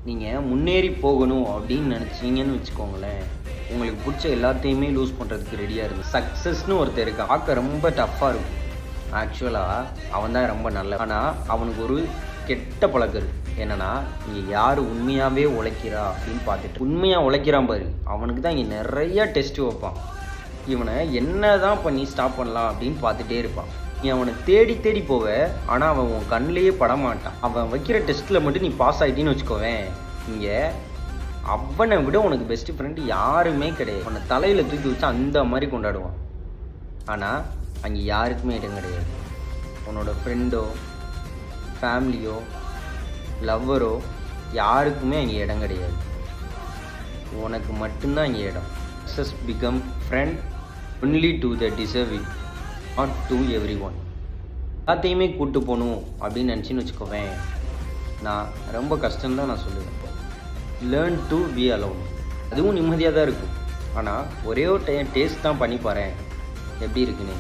நீங்கள் முன்னேறி போகணும் அப்படின்னு நினச்சிங்கன்னு வச்சுக்கோங்களேன், உங்களுக்கு பிடிச்ச எல்லாத்தையுமே லூஸ் பண்ணுறதுக்கு ரெடியாக இருக்கும். சக்ஸஸ்னு ஒருத்தர் இருக்கான், பார்க்க ரொம்ப டஃப்பாக இருக்கும். ஆக்சுவலாக அவன் தான் ரொம்ப நல்ல, ஆனால் அவனுக்கு ஒரு கெட்ட பழக்கம் இருக்குது. என்னென்னா, இங்கே யார் உண்மையாகவே உழைக்கிறா அப்படின்னு பார்த்துட்டு உண்மையாக உழைக்கிறான் பாரு, அவனுக்கு தான் இங்கே நிறையா டெஸ்ட்டு வைப்பான். இவனை என்ன தான் பண்ணி ஸ்டாப் பண்ணலாம் அப்படின்னு பார்த்துட்டே இருப்பான். நீ அவனை தேடி தேடி போவ, ஆனால் அவன் உன் கண்ணிலேயே படமாட்டான். அவன் வைக்கிற டெஸ்ட்டில் மட்டும் நீ பாஸ் ஆகிட்டின்னு வச்சுக்கோவேன், இங்கே அவனை விட உனக்கு பெஸ்ட் ஃப்ரெண்டு யாருமே கிடையாது. அவனை தலையில் தூக்கி வச்சு அந்த மாதிரி கொண்டாடுவான். ஆனால் அங்கே யாருக்குமே இடம் கிடையாது. உன்னோட ஃப்ரெண்டோ, ஃபேமிலியோ, லவ்வரோ யாருக்குமே அங்கே இடம் கிடையாது. உனக்கு மட்டும்தான் இங்கே இடம். Success become friend only to the deserving, not to every one. எல்லாத்தையுமே கூப்பிட்டு போகணும் அப்படின்னு நினச்சின்னு வச்சுக்கோவேன், நான் ரொம்ப கஷ்டம்தான் நான் சொல்லுவேன். Learn to be alone. அதுவும் நிம்மதியாக தான் இருக்கும். ஆனால் ஒரே ஒரு டைம் டேஸ்ட் தான் பண்ணி பாரேன் எப்படி இருக்குன்னு.